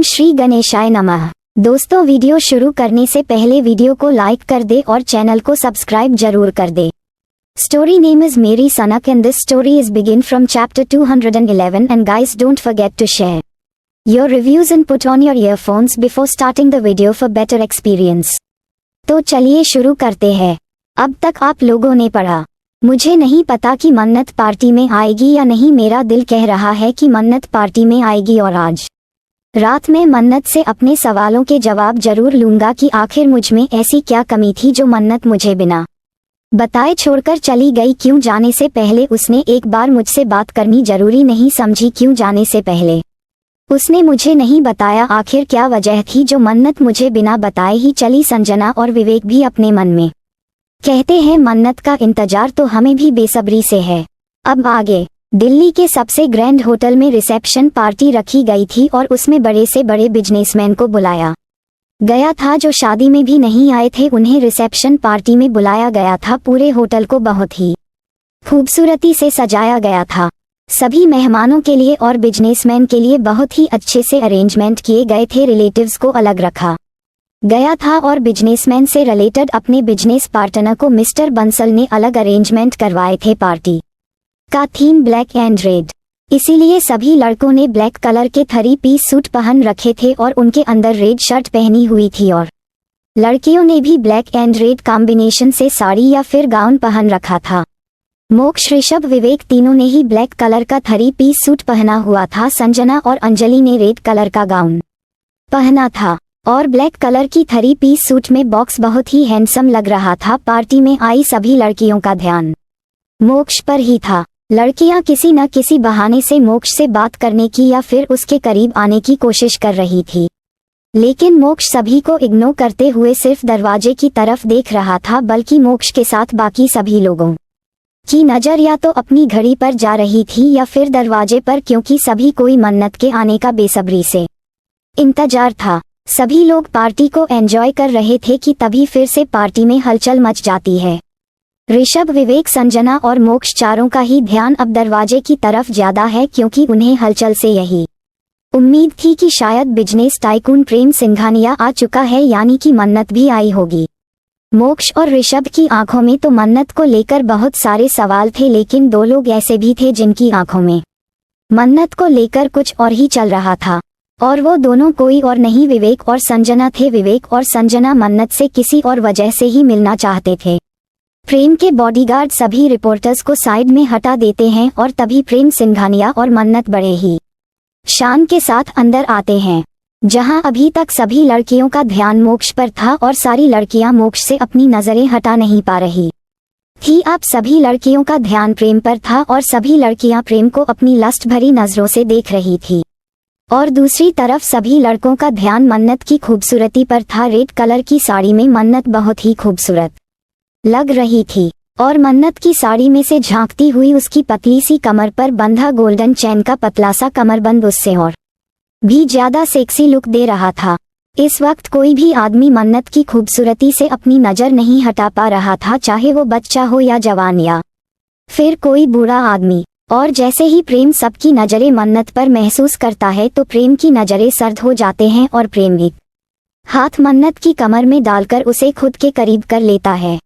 श्री गणेशाय नमः। दोस्तों, वीडियो शुरू करने से पहले वीडियो को लाइक कर दे और चैनल को सब्सक्राइब जरूर कर दे। Story name is Mary Sanak and this story is begin from chapter 211 and guys don't forget to share your reviews and put on your earphones before starting the video for better experience। तो चलिए शुरू करते हैं। अब तक आप लोगों ने पढ़ा। मुझे नहीं पता कि मन्नत पार्टी में आएगी या नहीं, मेरा दिल कह रहा है कि मन्नत पार्टी में आएगी और आज रात में मन्नत से अपने सवालों के जवाब जरूर लूंगा कि आखिर मुझ में ऐसी क्या कमी थी जो मन्नत मुझे बिना बताए छोड़कर चली गई। क्यों जाने से पहले उसने एक बार मुझसे बात करनी जरूरी नहीं समझी? क्यों जाने से पहले उसने मुझे नहीं बताया? आखिर क्या वजह थी जो मन्नत मुझे बिना बताए ही चली? संजना और विवेक भी अपने मन में कहते हैं मन्नत का इंतजार तो हमें भी बेसब्री से है। अब आगे दिल्ली के सबसे ग्रैंड होटल में रिसेप्शन पार्टी रखी गई थी और उसमें बड़े से बड़े बिजनेसमैन को बुलाया गया था जो शादी में भी नहीं आए थे। उन्हें रिसेप्शन पार्टी में बुलाया गया था। पूरे होटल को बहुत ही खूबसूरती से सजाया गया था। सभी मेहमानों के लिए और बिजनेसमैन के लिए बहुत ही अच्छे से अरेंजमेंट किए गए थे। रिलेटिव्स को अलग रखा गया था और बिजनेसमैन से रिलेटेड अपने बिजनेस पार्टनर को मिस्टर बंसल ने अलग अरेंजमेंट करवाए थे। पार्टी का थीम ब्लैक एंड रेड, इसीलिए सभी लड़कों ने ब्लैक कलर के 3 पीस सूट पहन रखे थे और उनके अंदर रेड शर्ट पहनी हुई थी और लड़कियों ने भी ब्लैक एंड रेड कॉम्बिनेशन से साड़ी या फिर गाउन पहन रखा था। मोक्ष, ऋषभ, विवेक तीनों ने ही ब्लैक कलर का 3 पीस सूट पहना हुआ था। संजना और अंजलि ने रेड कलर का गाउन पहना था और ब्लैक कलर की 3 पीस सूट में बॉक्स बहुत ही हैंडसम लग रहा था। पार्टी में आई सभी लड़कियों का ध्यान मोक्ष पर ही था। लड़कियां किसी न किसी बहाने से मोक्ष से बात करने की या फिर उसके करीब आने की कोशिश कर रही थी, लेकिन मोक्ष सभी को इग्नोर करते हुए सिर्फ दरवाजे की तरफ देख रहा था। बल्कि मोक्ष के साथ बाकी सभी लोगों की नज़र या तो अपनी घड़ी पर जा रही थी या फिर दरवाजे पर, क्योंकि सभी कोई मन्नत के आने का बेसब्री से इंतजार था। सभी लोग पार्टी को एंजॉय कर रहे थे कि तभी फिर से पार्टी में हलचल मच जाती है। ऋषभ, विवेक, संजना और मोक्ष चारों का ही ध्यान अब दरवाजे की तरफ ज्यादा है, क्योंकि उन्हें हलचल से यही उम्मीद थी कि शायद बिजनेस टाइकून प्रेम सिंघानिया आ चुका है, यानी कि मन्नत भी आई होगी। मोक्ष और ऋषभ की आंखों में तो मन्नत को लेकर बहुत सारे सवाल थे, लेकिन 2 लोग ऐसे भी थे जिनकी आंखों में मन्नत को लेकर कुछ और ही चल रहा था, और वो दोनों कोई और नहीं विवेक और संजना थे। विवेक और संजना मन्नत से किसी और वजह से ही मिलना चाहते थे। प्रेम के बॉडीगार्ड सभी रिपोर्टर्स को साइड में हटा देते हैं और तभी प्रेम सिंघानिया और मन्नत बड़े ही शान के साथ अंदर आते हैं, जहां अभी तक सभी लड़कियों का ध्यान मोक्ष पर था और सारी लड़कियां मोक्ष से अपनी नजरें हटा नहीं पा रही थी। अब सभी लड़कियों का ध्यान प्रेम पर था और सभी लड़कियां प्रेम को अपनी लस्ट भरी नजरों से देख रही थी, और दूसरी तरफ सभी लड़कों का ध्यान मन्नत की खूबसूरती पर था। रेड कलर की साड़ी में मन्नत बहुत ही खूबसूरत लग रही थी और मन्नत की साड़ी में से झांकती हुई उसकी पतली सी कमर पर बंधा गोल्डन चैन का पतला सा कमरबंद उससे और भी ज्यादा सेक्सी लुक दे रहा था। इस वक्त कोई भी आदमी मन्नत की खूबसूरती से अपनी नजर नहीं हटा पा रहा था, चाहे वो बच्चा हो या जवान या फिर कोई बूढ़ा आदमी। और जैसे ही प्रेम सबकी नजरें मन्नत पर महसूस करता है तो प्रेम की नजरें सर्द हो जाते हैं और प्रेम एक हाथ मन्नत की कमर में डालकर उसे खुद के करीब कर लेता है।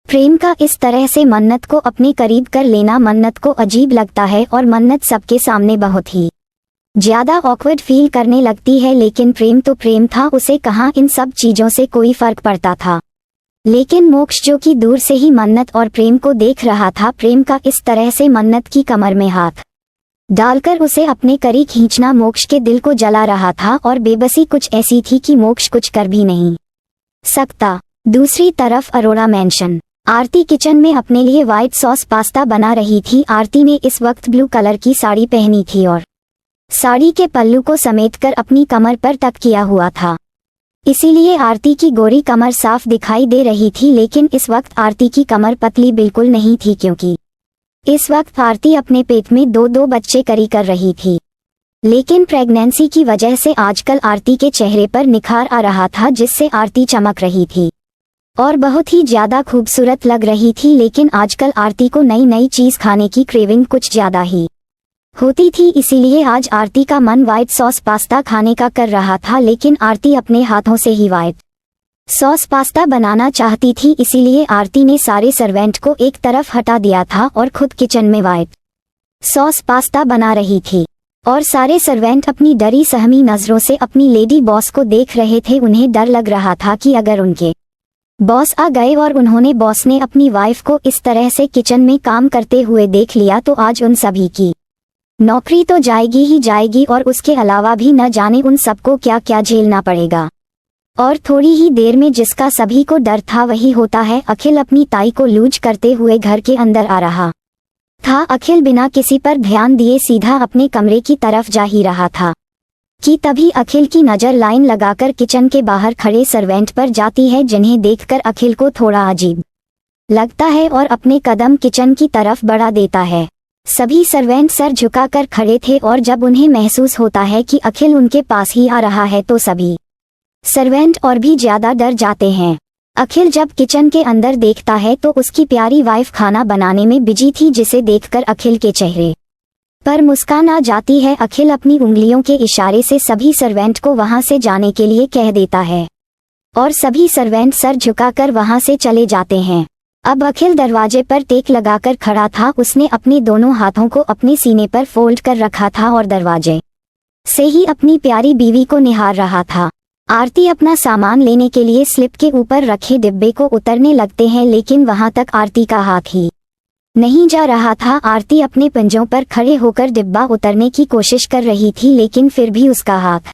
प्रेम का इस तरह से मन्नत को अपने करीब कर लेना मन्नत को अजीब लगता है और मन्नत सबके सामने बहुत ही ज्यादा ऑकवर्ड फील करने लगती है। लेकिन प्रेम तो प्रेम था, उसे कहाँ इन सब चीजों से कोई फर्क पड़ता था। लेकिन मोक्ष जो कि दूर से ही मन्नत और प्रेम को देख रहा था, प्रेम का इस तरह से मन्नत की कमर में हाथ डालकर उसे अपने करीब खींचना मोक्ष के दिल को जला रहा था और बेबसी कुछ ऐसी थी कि मोक्ष कुछ कर भी नहीं सकता। दूसरी तरफ अरोड़ा मैंशन, आरती किचन में अपने लिए व्हाइट सॉस पास्ता बना रही थी। आरती ने इस वक्त ब्लू कलर की साड़ी पहनी थी और साड़ी के पल्लू को समेटकर अपनी कमर पर टक किया हुआ था, इसीलिए आरती की गोरी कमर साफ दिखाई दे रही थी। लेकिन इस वक्त आरती की कमर पतली बिल्कुल नहीं थी, क्योंकि इस वक्त आरती अपने पेट में 2 बच्चे करी कर रही थी। लेकिन प्रेगनेंसी की वजह से आजकल आरती के चेहरे पर निखार आ रहा था, जिससे आरती चमक रही थी और बहुत ही ज्यादा खूबसूरत लग रही थी। लेकिन आजकल आरती को नई नई चीज खाने की क्रेविंग कुछ ज्यादा ही होती थी, इसीलिए आज आरती का मन व्हाइट सॉस पास्ता खाने का कर रहा था, लेकिन आरती अपने हाथों से ही व्हाइट सॉस पास्ता बनाना चाहती थी। इसीलिए आरती ने सारे सर्वेंट को एक तरफ हटा दिया था और खुद किचन में व्हाइट सॉस पास्ता बना रही थी। और सारे सर्वेंट अपनी डरी सहमी नजरों से अपनी लेडी बॉस को देख रहे थे। उन्हें डर लग रहा था कि अगर उनके बॉस आ गए और उन्होंने बॉस ने अपनी वाइफ को इस तरह से किचन में काम करते हुए देख लिया तो आज उन सभी की नौकरी तो जाएगी ही जाएगी, और उसके अलावा भी न जाने उन सबको क्या क्या झेलना पड़ेगा। और थोड़ी ही देर में जिसका सभी को डर था वही होता है। अखिल अपनी ताई को लूज करते हुए घर के अंदर आ रहा था। अखिल बिना किसी पर ध्यान दिए सीधा अपने कमरे की तरफ जा ही रहा था कि तभी अखिल की नज़र लाइन लगाकर किचन के बाहर खड़े सर्वेंट पर जाती है, जिन्हें देखकर अखिल को थोड़ा अजीब लगता है और अपने कदम किचन की तरफ बढ़ा देता है। सभी सर्वेंट सर झुकाकर खड़े थे और जब उन्हें महसूस होता है कि अखिल उनके पास ही आ रहा है तो सभी सर्वेंट और भी ज्यादा डर जाते हैं। अखिल जब किचन के अंदर देखता है तो उसकी प्यारी वाइफ खाना बनाने में बिजी थी, जिसे देखकर अखिल के चेहरे पर मुस्कान आ जाती है। अखिल अपनी उंगलियों के इशारे से सभी सर्वेंट को वहां से जाने के लिए कह देता है और सभी सर्वेंट सर झुकाकर वहां से चले जाते हैं। अब अखिल दरवाजे पर टेक लगाकर खड़ा था। उसने अपने दोनों हाथों को अपने सीने पर फोल्ड कर रखा था और दरवाजे से ही अपनी प्यारी बीवी को निहार रहा था। आरती अपना सामान लेने के लिए स्लिप के ऊपर रखे डिब्बे को उतरने लगते हैं, लेकिन वहां तक आरती का हाथ ही नहीं जा रहा था। आरती अपने पंजों पर खड़े होकर डिब्बा उतरने की कोशिश कर रही थी, लेकिन फिर भी उसका हाथ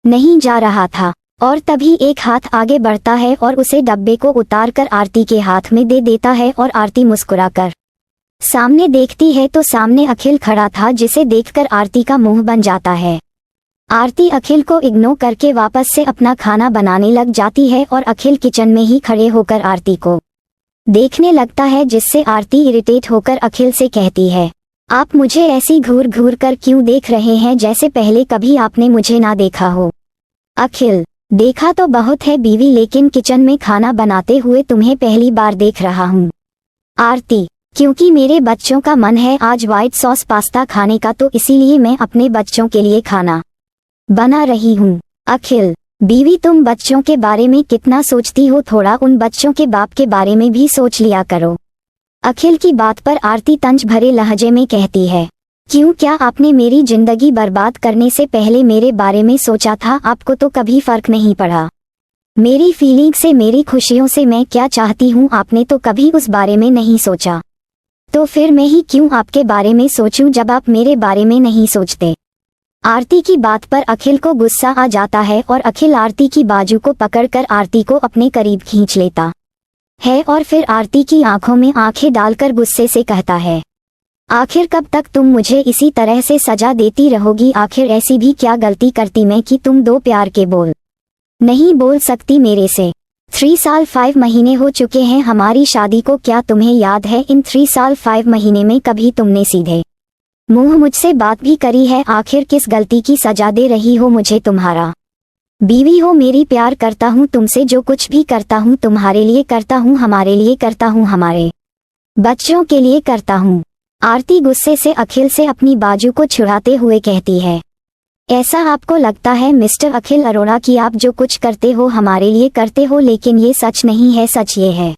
नहीं जा रहा था। और तभी एक हाथ आगे बढ़ता है और उसे डब्बे को उतार कर आरती के हाथ में दे देता है और आरती मुस्कुराकर सामने देखती है तो सामने अखिल खड़ा था, जिसे देखकर आरती का मुंह बन जाता है। आरती अखिल को इग्नोर करके वापस से अपना खाना बनाने लग जाती है और अखिल किचन में ही खड़े होकर आरती को देखने लगता है, जिससे आरती इरिटेट होकर अखिल से कहती है, आप मुझे ऐसी घूर घूर कर क्यों देख रहे हैं जैसे पहले कभी आपने मुझे ना देखा हो। अखिल, देखा तो बहुत है बीवी, लेकिन किचन में खाना बनाते हुए तुम्हें पहली बार देख रहा हूँ। आरती, क्योंकि मेरे बच्चों का मन है आज व्हाइट सॉस पास्ता खाने का, तो इसीलिए मैं अपने बच्चों के लिए खाना बना रही हूँ। अखिल, बीवी तुम बच्चों के बारे में कितना सोचती हो, थोड़ा उन बच्चों के बाप के बारे में भी सोच लिया करो। अखिल की बात पर आरती तंज भरे लहजे में कहती है, क्यों, क्या आपने मेरी जिंदगी बर्बाद करने से पहले मेरे बारे में सोचा था? आपको तो कभी फर्क नहीं पड़ा मेरी फीलिंग से, मेरी खुशियों से, मैं क्या चाहती हूँ आपने तो कभी उस बारे में नहीं सोचा। तो फिर मैं ही क्यों आपके बारे में सोचूं जब आप मेरे बारे में नहीं सोचते। आरती की बात पर अखिल को गुस्सा आ जाता है और अखिल आरती की बाजू को पकड़कर आरती को अपने करीब खींच लेता है और फिर आरती की आंखों में आंखें डालकर गुस्से से कहता है, आखिर कब तक तुम मुझे इसी तरह से सजा देती रहोगी? आखिर ऐसी भी क्या गलती करती मैं कि तुम दो प्यार के बोल नहीं बोल सकती मेरे से? 3 साल 5 महीने हो चुके हैं हमारी शादी को, क्या तुम्हें याद है इन 3 साल 5 महीने में कभी तुमने सीधे मुंह मुझसे बात भी करी है? आखिर किस गलती की सजा दे रही हो मुझे? तुम्हारा बीवी हो, मेरी प्यार करता हूँ तुमसे, जो कुछ भी करता हूँ तुम्हारे लिए करता हूँ, हमारे लिए करता हूँ, हमारे बच्चों के लिए करता हूँ। आरती गुस्से से अखिल से अपनी बाजू को छुड़ाते हुए कहती है, ऐसा आपको लगता है मिस्टर अखिल अरोड़ा कि आप जो कुछ करते हो हमारे लिए करते हो, लेकिन ये सच नहीं है। सच ये है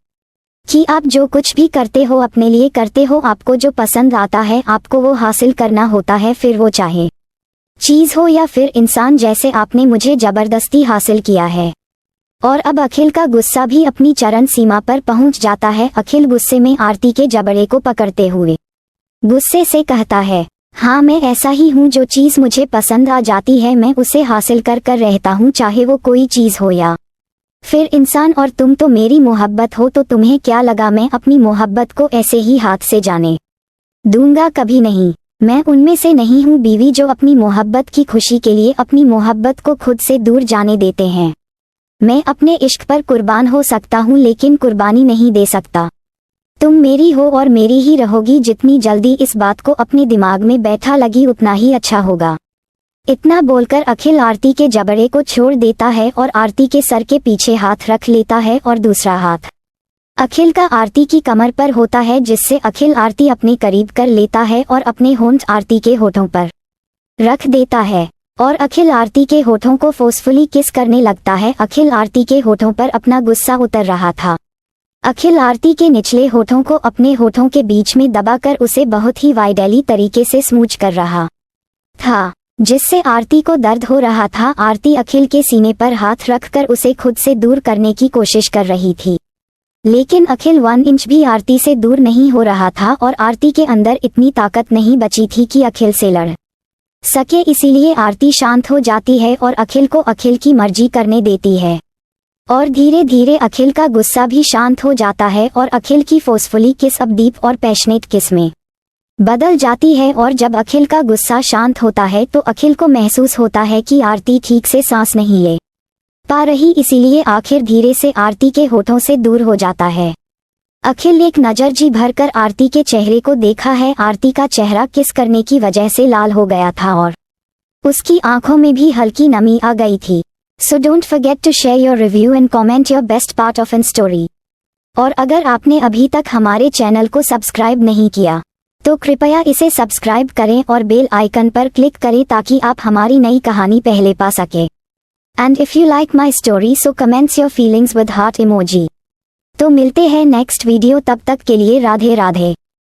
कि आप जो कुछ भी करते हो अपने लिए करते हो। आपको जो पसंद आता है आपको वो हासिल करना होता है, फिर वो चाहे चीज हो या फिर इंसान, जैसे आपने मुझे जबरदस्ती हासिल किया है। और अब अखिल का गुस्सा भी अपनी चरम सीमा पर पहुंच जाता है। अखिल गुस्से में आरती के जबड़े को पकड़ते हुए गुस्से से कहता है, हाँ मैं ऐसा ही हूँ, जो चीज मुझे पसंद आ जाती है मैं उसे हासिल कर कर रहता हूँ, चाहे वो कोई चीज हो या फिर इंसान। और तुम तो मेरी मोहब्बत हो, तो तुम्हें क्या लगा मैं अपनी मोहब्बत को ऐसे ही हाथ से जाने दूंगा? कभी नहीं। मैं उनमें से नहीं हूँ बीवी जो अपनी मोहब्बत की खुशी के लिए अपनी मोहब्बत को खुद से दूर जाने देते हैं। मैं अपने इश्क पर कुर्बान हो सकता हूँ, लेकिन कुर्बानी नहीं दे सकता। तुम मेरी हो और मेरी ही रहोगी। जितनी जल्दी इस बात को अपने दिमाग में बैठा लगी उतना ही अच्छा होगा। इतना बोलकर अखिल आरती के जबड़े को छोड़ देता है और आरती के सर के पीछे हाथ रख लेता है और दूसरा हाथ अखिल का आरती की कमर पर होता है, जिससे अखिल आरती अपने करीब कर लेता है और अपने होंठ आरती के होठों पर रख देता है और अखिल आरती के होठों को फोर्सफुली किस करने लगता है। अखिल आरती के होठों पर अपना गुस्सा उतर रहा था। अखिल आरती के निचले होठों को अपने होठों के बीच में दबाकर उसे बहुत ही वाइडली तरीके से स्मूच कर रहा था, जिससे आरती को दर्द हो रहा था। आरती अखिल के सीने पर हाथ रखकर उसे खुद से दूर करने की कोशिश कर रही थी, लेकिन अखिल 1 इंच भी आरती से दूर नहीं हो रहा था और आरती के अंदर इतनी ताकत नहीं बची थी कि अखिल से लड़ सके। इसीलिए आरती शांत हो जाती है और अखिल को अखिल की मर्जी करने देती है और धीरे धीरे अखिल का गुस्सा भी शांत हो जाता है और अखिल की फोर्सफुली किस अब डीप और पैशनेट किस में बदल जाती है। और जब अखिल का गुस्सा शांत होता है तो अखिल को महसूस होता है कि आरती ठीक से सांस नहीं ले पा रही, इसीलिए आखिर धीरे से आरती के होठों से दूर हो जाता है। अखिल एक नजर जी भरकर आरती के चेहरे को देखा है। आरती का चेहरा किस करने की वजह से लाल हो गया था और उसकी आंखों में भी हल्की नमी आ गई थी। So don't forget to share your review and comment your best part of an story. और अगर आपने अभी तक हमारे चैनल को सब्सक्राइब नहीं किया तो कृपया इसे सब्सक्राइब करें और बेल आइकन पर क्लिक करें ताकि आप हमारी नई कहानी पहले पा सके। And if you like my story so comments your feelings with heart emoji. तो मिलते हैं नेक्स्ट वीडियो, तब तक के लिए राधे राधे।